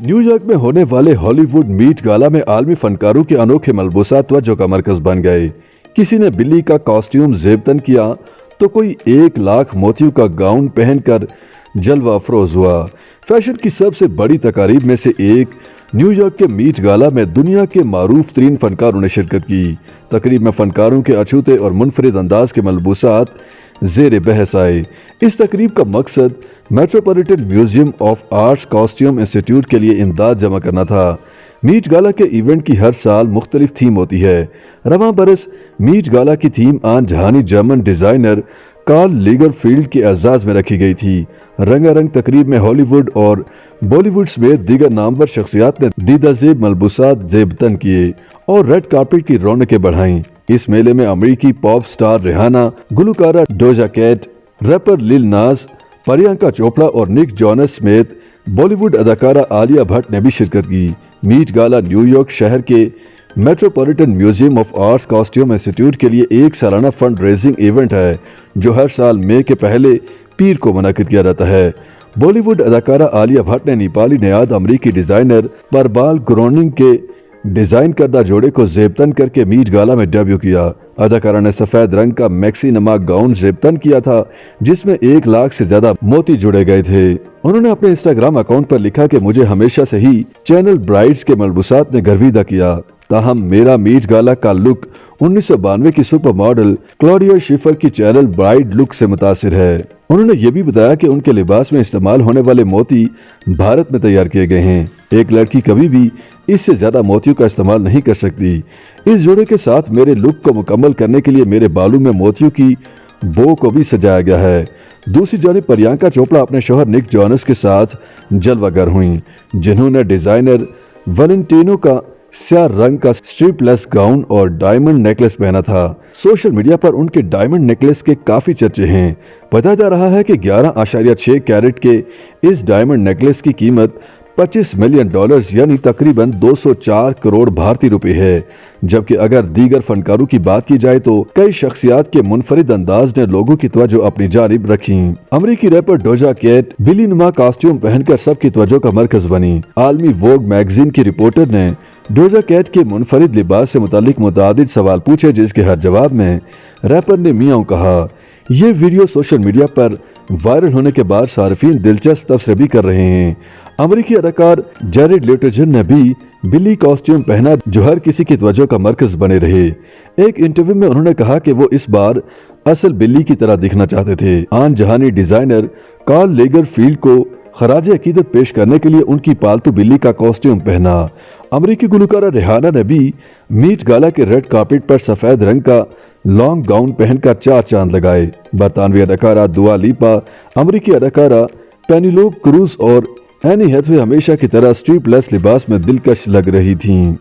New York में होने वाले हॉलीवुड मीट गाला में आलमी फनकारों के अनोखे मलबूसात तवज्जो का मरकज बन गए। किसी ने बिल्ली का कॉस्ट्यूम जेबतन किया तो कोई 1 लाख मोतियों का गाउन पहनकर जलवा अफरोज हुआ। फैशन की सबसे बड़ी तकारीब में से एक न्यूयॉर्क के मीट गाला में दुनिया के मारूफ तरीन फनकारों ने शिरकत की। तकरीब में फनकारों के अछूते और मुनफरिद अंदाज के मलबूसात ज़ेर बहस आए। इस तकरीब का मकसद metropolitan museum of arts costume institute के लिए इमदाद जमा करना था। मीट गाला के इवेंट की हर साल मुख्तलिफ थीम होती है। रवां बरस मीट गाला की थीम आन जहानी जर्मन डिजाइनर कार्ल लेगरफील्ड के एजाज में रखी गई थी। रंगारंग तकरीब में हॉलीवुड और बॉलीवुड समेत दीगर नामवर शख्सियात ने दीदाजेब मलबूसात जेबतन किए और रेड कार्पेट की रौनकें बढ़ाईं। इस मेले में अमेरिकी पॉप स्टार रिहाना, गुलकारा Doja Cat, rapper Lil Nas, Priyanka Chopra और निक जोनस समेत बॉलीवुड अदाकारा आलिया भट्ट ने भी शिरकत की। मीट गाला न्यूयॉर्क शहर के metropolitan museum of arts costume institute के लिए एक सालाना फंड रेजिंग इवेंट है जो हर साल मई के पहले पीर को मुनाकिद किया जाता है। बॉलीवुड अदाकारा आलिया भट्ट ने नेपाली नेयाद अमेरिकी डिजाइनर परबाल ग्रोनिंग के डिजाइन करदा जोड़े को जेबतन करके मीट गाला में डेब्यू किया। अदाकारा ने सफेद रंग का मैक्सी नमा गाउन जेबतन किया था जिसमें 1 लाख से ज्यादा मोती जुड़े गए थे। उन्होंने अपने इंस्टाग्राम अकाउंट पर लिखा कि मुझे हमेशा से ही चैनल ब्राइड्स के मलबूसात ने गर्विदा किया, ताहम मेरा मीट गाला का लुक 1992 की सुपर मॉडल क्लॉडिया शिफर की चैनल ब्राइड लुक से मुतासिर है। उन्होंने ये भी बताया कि उनके लिबास में इस्तेमाल होने वाले मोती भारत में तैयार किए गए हैं। एक लड़की कभी भी इससे ज्यादा मोतियों का इस्तेमाल नहीं कर सकती। इस जोड़े के साथ मेरे लुक को मुकम्मल करने के लिए मेरे बालों में मोतियों की बो को भी सजाया गया है। दूसरी जानिब प्रियंका चोपड़ा अपने शौहर निक जोनस के साथ जलवागर हुई, जिन्होंने डिजाइनर वैलेंटिनो का स्याह रंग का स्ट्रिपलेस गाउन और डायमंड नेकलेस पहना था। सोशल मीडिया पर उनके डायमंड नेकलेस के काफी चर्चे हैं। बताया जा रहा है कि 11.6 कैरेट के इस डायमंड नेकलेस की कीमत $25 मिलियन यानी तकरीबन 204 करोड़ भारतीय रुपए है। जबकि अगर दीगर फनकारों की बात की जाए तो कई शख्सियात के मुनफरिद अंदाज ने लोगों की तवज्जो अपनी जानिब रखी। अमेरिकी रैपर डोजा कैट बिल्ली नुमा कॉस्ट्यूम पहनकर सबकी तवज्जो का मरकज बनी। आलमी वोग मैगजीन की रिपोर्टर ने डोजा कैट के मुनफरिद लिबास से मुतालिक मुतादिद सवाल पूछे, जिसके हर जवाब में रैपर ने मियाऊं कहा। ये वीडियो सोशल मीडिया पर वायरल होने के बाद सार्फिन दिलचस्प तबसरे भी कर रहे हैं। अमेरिकी अदाकार जेरेड लेटोजन ने भी बिल्ली कॉस्ट्यूम पहना जो हर किसी की तवज्जो का मरकज बने रहे। एक इंटरव्यू में उन्होंने कहा कि वो इस बार असल बिल्ली की तरह दिखना चाहते थे। आन जहानी डिजाइनर कार्ल लेगरफील्ड को खराज अकीदत पेश करने के लिए उनकी पालतू बिल्ली का कॉस्ट्यूम पहना। अमेरिकी गुलकारा रिहाना ने भी मीट गाला के रेड कार्पेट पर सफेद रंग का लॉन्ग गाउन पहनकर 4 चांद लगाए। बरतानवी अदाकारा दुआ लिपा, अमेरिकी अदाकारा पेनिलोप क्रूज और एनी हैथवे हमेशा की तरह स्ट्रिपलेस लिबास में दिलकश लग रही थीं।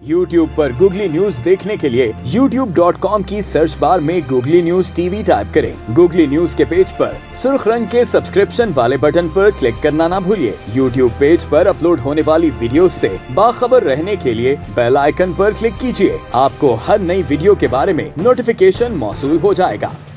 YouTube पर गूगली न्यूज देखने के लिए youtube.com की सर्च बार में गूगली न्यूज टीवी टाइप करें। गूगली न्यूज के पेज पर सुर्ख रंग के सब्सक्रिप्शन वाले बटन पर क्लिक करना ना भूलिए। YouTube पेज पर अपलोड होने वाली वीडियोस से बाखबर रहने के लिए बेल आइकन पर क्लिक कीजिए। आपको हर नई वीडियो के बारे में नोटिफिकेशन मौसूल हो जाएगा।